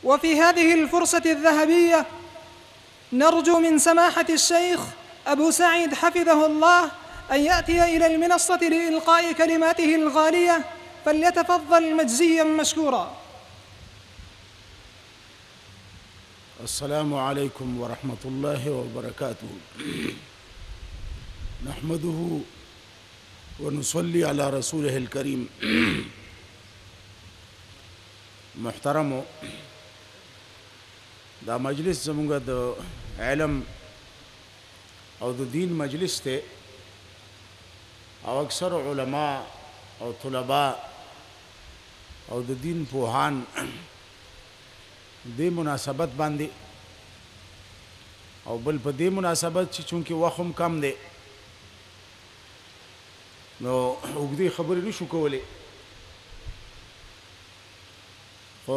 وفي هذه الفرصة الذهبية نرجو من سماحة الشيخ أبو سعيد حفظه الله أن يأتي إلى المنصة لإلقاء كلماته الغالية، فليتفضل مجزيا مشكورا. السلام عليكم ورحمة الله وبركاته. نحمده ونصلي على رسوله الكريم. محترمو، دا مجلس زمونږ د علم او د دین مجلس ته، او اکثر علماء او طلباء او د دین پوهان دې مناسبت باندې او بل په دې مناسبت چې چونکې وخت هم کم دی نو اوږدې خبرې نشو کولی، خو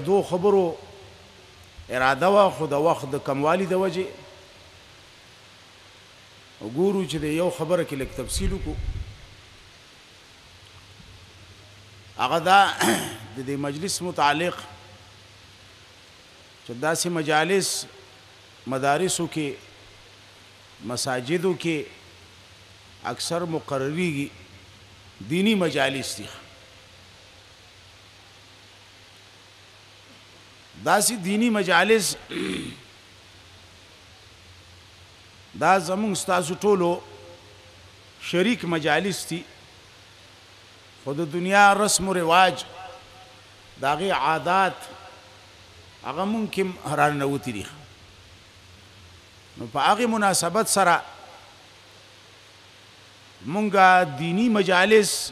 دو خبرو اراده وه، خو د وخت د کموالي د وجې وګورو چې د یو خبره کې لږ تفصیل وکړو. هغه دا د دې مجلس متعلق چې داسې مجالس مدارسو کې مساجدو کې اکثر مقرریږي دینی مجالس دي. داسې دینی مجالس دا زمونږ ستاسو ټولو شریک مجالس دي، خو د دنیا رسم و رواج د هغې عادات هغه ممکن راننوتي دي. نو په هغې مناسبت سره مونږه دینی مجالس،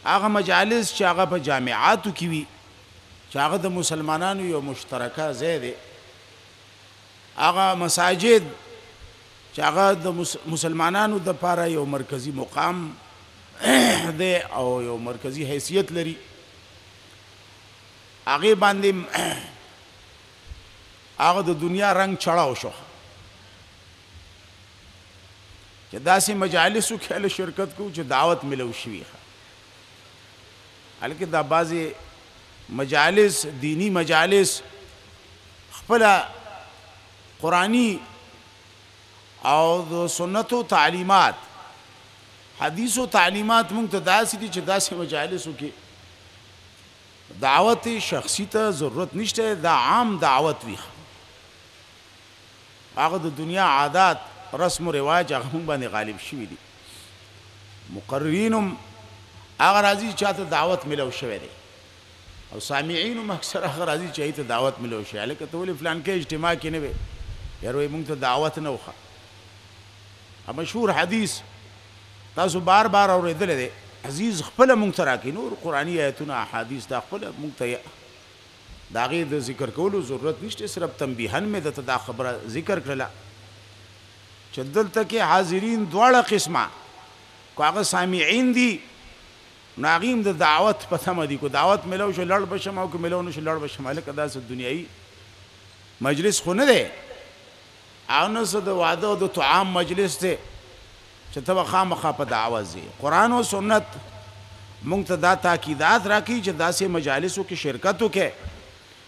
هغه مجالس چې هغه په جامعاتو کې وي، چې هغه د مسلمانانو یو مشترکه ځای دی، هغه مساجد چې هغه د مسلمانانو دپاره یو مرکزی مقام دی او یو مرکزی حیثیت لري، هغې باندې هغه د دنیا رنګ چړاو شو چې داسې مجالسو کې هله شرکت کوو چې دعوت ملو شوي. هلکې دا بعضې مجالس دینی مجالس خپله قرآنی او د سنتو تعلیمات حدیثو تعلیمات مونږ ته داسې دي چې داسې مجالسو کې دعوت شخصی ته ضرورت نشته، دا عام دعوت وي. هغه د دنیا عادات رسم و رواج هغه مونږ باندې غالب شوي دي. مقررین هم هغه راځي چې چاته دعوت ملو شوی دی، او سامعین هم اکثر هغه راځي چې هغې ته دعوت ملو شوی. هلکه ته ولې فلانکې اجتماع کې نه وې؟ یار وایي مونږ ته دعوت نه وخه. مشهور حدیث تاسو بار بار اورېدلی دی، عزیز خپله مونږ ته راکړي، نور قرآني آیتونه احادیث دا خپله مونږ ته د هغې د ذکر کولو ضرورت نشته. صرف تنبیهن مې درته دا خبره ذکر کړله چې دلته کې حاضرین دواړه قسمه، که هغه سامعین دي نو هغې هم د دعوت په تمه دي، که دعوت میلو شو لړ بشم او که میلو نه شو لړ بشم. هلکه داسې دنیایي مجلس خو نه دی، او نه څه د واده او د طعام مجلس دی چې ته به خامخا په دعوت ځې. قرآن او سنت مونږ ته دا تاکیدات راکوي چې داسې مجالسو کې شرکت وکړې،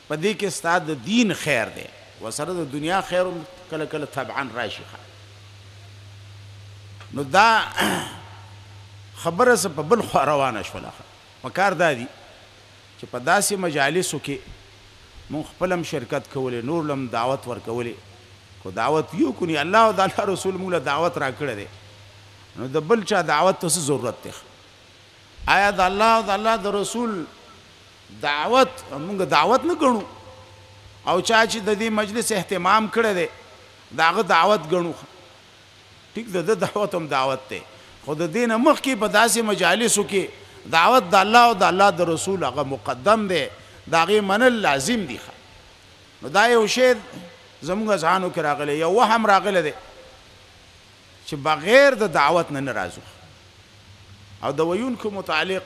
په دې کې ستا د دین خیر دی، ورسره د دنیا خیر هم کله کله طبعا راشي. نو دا خبره څه په بل خوا روانه شوله. پکار دا دي چې په داسې مجالسو کې مونږ خپل هم شرکت کولی، نور له هم دعوت ورکولی. خو دعوت یو کني الله او د الله رسول مونږ له دعوت راکړی دی، نو د بل چا دعوت ته څه ضرورت دی؟ آیا د الله او د الله د رسول دعوت مونږ دعوت نه ګڼو؟ او چا چې د دې مجلس اهتمام کړی دی د هغه دعوت ګڼو؟ ټیک د ده دعوت هم دعوت دی، خو د دې نه مخکې په داسې مجالسو کې دعوت د الله او د الله د رسول هغه مقدم دی، د هغې منل لازم دي. نو دا یو شی زموږ اذهانو کې راغلی، یو وهم راغلی دی چې بغیر د دعوت نه راځو. او د ویونکو متعلق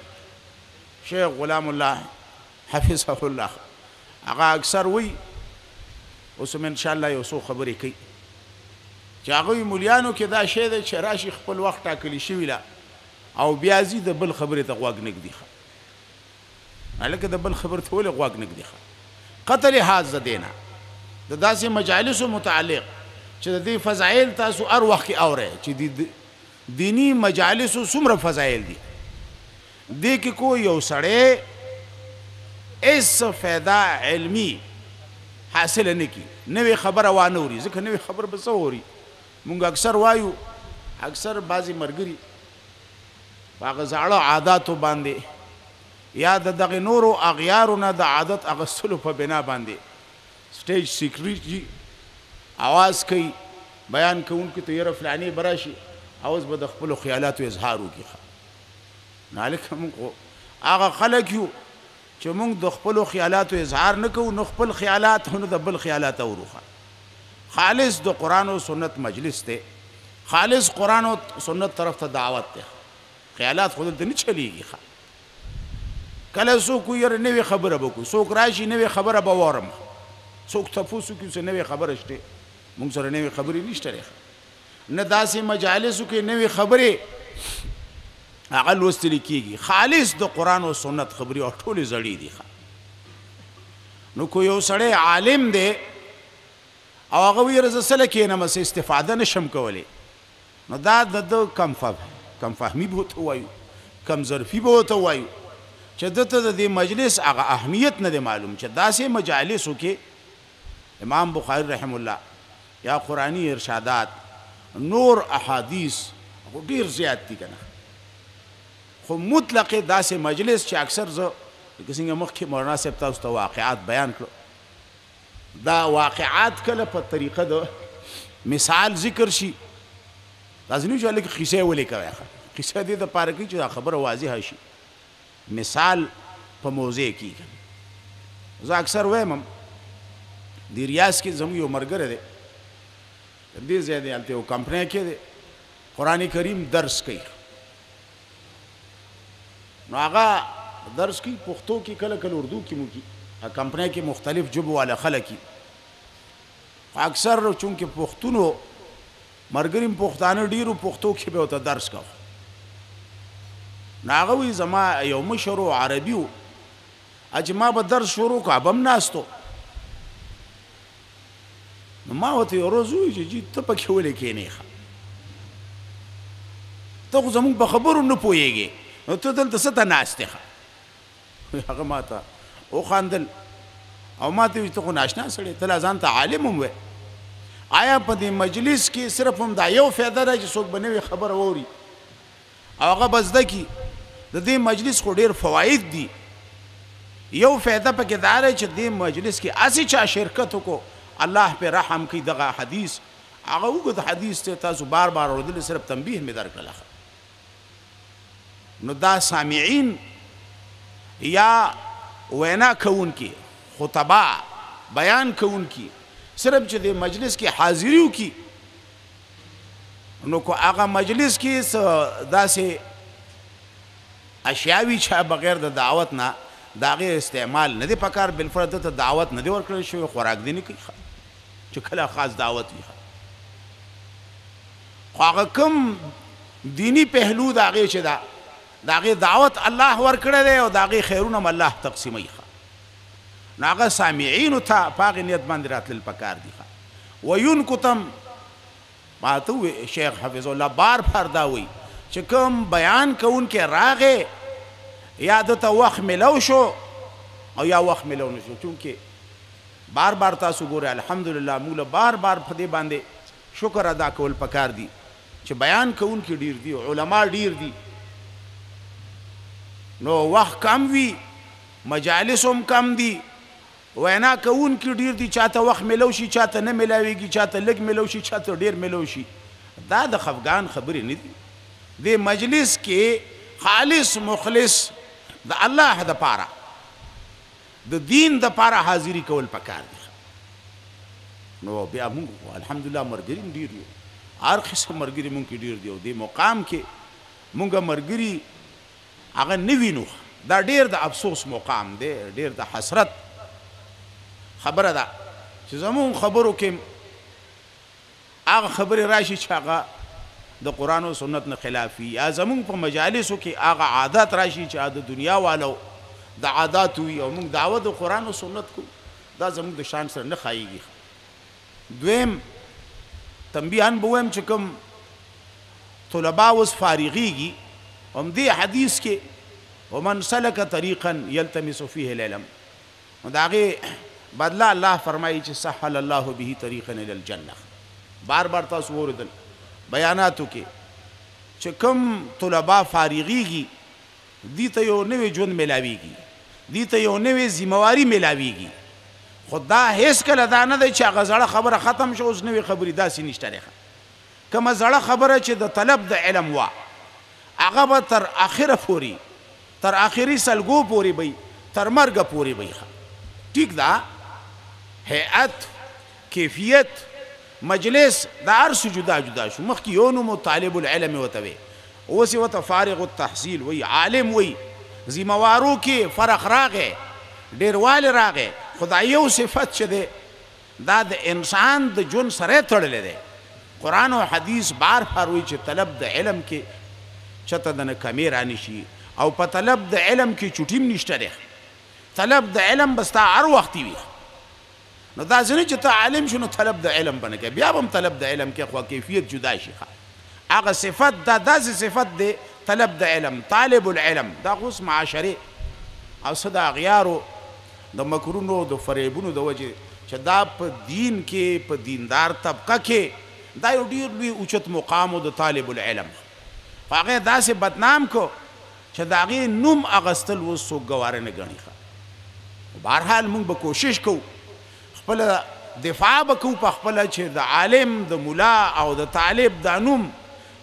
شیخ غلام الله حفظه الله هغه اکثر وی، اوس هم انشاءالله یو څو خبرې کوي چې هغوی مولیانو کې دا شی دی چې راشي خپل وخت ټاکلی شوي له او بیا ځي د بل خبرې ته غوږ نه ږدي. هلکه د بل خبر ته ولې غوږ نه ږدي قتل لحاظ د دینا د داسې مجالسو متعلق چې د دې فضایل تاسو هر وخت کې اورئ چې دینی مجالسو څومره فضایل دي دې کې کو یو سړی اس فایده علمی حاصل نه کی نوې خبره وانه اوري ځکه نوې خبر به څه اوري مونږ اکثر وایو اکثر بعضی مرګري هغه زاړه عاداتو باندې یا د دغه نورو اغیارو نه د عادت اغستلو په بنا باندې سټیج سیکریټي आवाज کوي بیان کوونکو ته یره فلانی براشي اوس به د خپل خیالاتو اظهار وکړي نالک موږ هغه خلک یو چې موږ د خپل خیالاتو اظهار نه کوو نو خپل خیالات نه د بل خیالات اوروخه خالص د قران او سنت مجلس ته خالص قران او سنت طرف ته دعوت ته خیالات خود ته نه چلیږي کله څوک یې نوې خبره وکړو څوک راشي نوې خبره به وارم څوک تاسو کې څه نوې خبره شته موږ سره نوې خبرې نشته نه داسې مجالسو کې نوې خبرې هغه لوستل کېږي خالص د قران او سنت خبرې او ټولې زړې دي نو کو یو سړی عالم دی او هغه ویره زسله کې نه مس استفاده نشم کولی نو دا د کم فهمي به ته وایو کم ظرفي به ته وایو چې دته د مجلس هغه اهمیت نه دی معلوم چې داسې مجالسو کې امام بخاری رحم الله یا قرآنی ارشادات نور احادیث ډیر زیات دي کنه خو مطلق داسې مجلس چې اکثر زه څنګه مخکې مولانا صاحب تاسو ته واقعات بیان کړو دا واقعات کله په طریقه د مثال ذکر شي لازم چې لکه قصه ولې کوي قصه دې د پاره کې چې خبره واضحه شي مثال په موضوع کې زه اکثر وایم د ریاض کې زموږ یو مرګره دی دې زیاده الته یو کمپنی کې دی قرآن کریم درس کوي نو هغه درس کوي پښتو کې کله کله اردو کې مو کې کمپنی کې مختلف جبو والا خلک اکثر چونکه پښتونو مرګریم پښتانه ډیرو پښتو کې به وته درس کوي ناغوی زما یو مشرو عربیو اجما به درس شروع کا بم ناستو نو ما وته یو روز وی چې ته پکې ولې کې نه ته خو زموږ په خبرو نه پوهیږي نو ته دلته څه ته ناسته هغه ماته او خاندل او ماته ته خو ناشنا سړی ته ځان ته عالم هم وې آیا په دې مجلس کې صرف هم دا یو فایده ده چې څوک بنوي خبر ووري او هغه بس دکی د دې مجلس خو ډیر فواید دي یو فایده پکې دا ده چې دې مجلس کې اسی چا شرکت وکړو الله په رحم کې دغه حدیث هغه وګد حدیث ته تاسو بار بار اوردل صرف تنبیه مې درکړل نو دا سامعین یا وینا کون کی خطبا بیان کون کی صرف چې د مجلس کې حاضریو کی نو کو هغه مجلس کې داسې اشیاوی چې بغیر د دعوت نه داغه استعمال نه دی پکار بالفرض ته دعوت نه دی ورکړل شوی خوراک دی نه کوي چې کله خاص دعوت وي خو هغه کوم دینی پهلو داغه چې داغه دعوت الله ورکړی دی او داغه خیرونه الله تقسیموي ناغه سامعین ته پاغ نیت باندې راتل پکار دی وینکتم ماتو شیخ حفظ الله بار بار دا وی چې کوم بیان کون کې راغه یا د ته وخت ملو شو او یا وخت ملو نشو چونکه بار بار تاسو ګوره الحمدلله موږ بار بار په دې باندې شکر ادا کول پکار دي چې بیان کون کې ډیر دي علما ډیر دي نو وخت کم وی مجالسهم کم دي وینا کون کې ډیر دي چاته وخت ملو شي چاته نه ملاويږي چاته لګ ملو شي چاته ډیر ملو شي دا د خفغان خبرې نه دي د مجلس کې خالص مخلص د الله د پاره د دین د پاره حاضری کول پکار دي نو بیا موږ الحمدلله مرګري ډیر یو هر قسم مرګري موږ کې ډیر دی او د مقام کې موږ مرګري هغه نوینو دا ډیر د افسوس مقام دی ډیر د حسرت خبره ده چې زمون خبرو کې هغه خبره راشي چې هغه د قران او سنت نه خلافي یا زمون په مجالسو کې هغه عادت راشي چې د دنیا والو د عادات وي او موږ دعوت د قرآن او سنت کو دا زموږ د شان سره نه ښایيږي. دویم تنبیهان به ویم چې کوم طلبا اوس فارغیږي همدې حدیث کې ومن سلک طریقا یلتمس فیه العلم نو د هغې بدله الله فرمایي چې سهل الله به طریقا الی الجنه. بار بار تاسو واورېدل بیاناتو کې چې کوم طلبا فارغیږي دې ته یو نوی ژوند میلاویږي، دې ته یو نوې ذمواري میلاویږي. خو دا هیڅ کله دا نه دی چې هغه زړه خبره ختم شو اوس نوې خبرې داسې نشته دی. کومه زړه خبره چې د طلب د علم وه هغه به تر آخره پورې تر آخري سلګو پورې به تر مرګه پورې به ټیک ده. هیئت کیفیت مجلس دا هر څه جدا جدا شو. مخکې یو نوم طالب العلم ورته وی، اوس یې ورته فارغ التحصیل وی، عالم وی. ذموارو کې فرق راغی، ډیروالی راغی. خو دا یو صفت چې دی دا د انسان د ژوند سره تړلی دی. قرآن او حدیث بار بار وی چې طلب د علم کې چته د نه کمی رانشي او په طلب د علم کې چوټیم نشته دی. طلب د علم بس تا هر وخت وي. نو دا ځنې چې ته عالم شو نو طلب د علم به نه کوې، بیا به هم طلب د علم کې خو کیفیت جدا شي. هغه صفت دا داسې صفت دی طلب د علم، طالب العلم. دا اوس معاشرې او څه د اغیارو د مکرونو د فریبونو د وجې چې دا په دین کې په دیندار طبقه کې دا یو ډېر لوی اوچت مقام و د طالب العلم. خو هغه داسې بدنام کو چې د هغې نوم اغستل اوس څوک ګواره نه ګڼي. بهرحال موږ به کوشش کوو خپله دفاع به کوو په خپله چې د عالم د ملا او د طالب دا نوم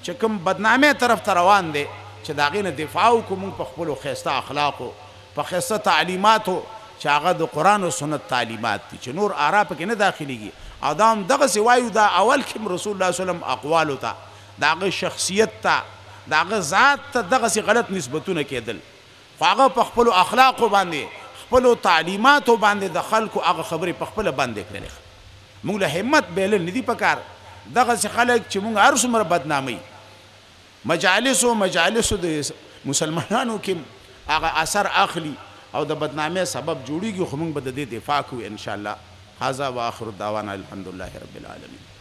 چې کوم بدنامۍ طرف ته روان دی چې د هغې نه دفاع وکړو موږ په خپلو ښایسته اخلاقو په ښایسته تعلیماتو چې هغه د قرآن او سنت تعلیمات دي چې نور آرا پکې نه داخلېږي. او دا هم دغسې وایو دا اول کې رسول الله صلی الله علیه وسلم اقوالو ته د هغه شخصیت ته د هغه ذات ته دغسې غلط نسبتونه کېدل. خو هغه په خپلو اخلاقو باندې خپلو تعلیماتو باندې د خلکو هغه خبرې په خپله بندې کړلې. موږ له همت بایلل نه دي پکار. دغسې خلک چې موږ هر څومره بدناموي مجالسو د مسلمانانو کې هغه اثر اخلي او د بدنامۍ سبب جوړیږي. خو موږ به د دې دفاع کوو انشاءالله. هذا واخر دعوانا الحمدلله رب العالمین.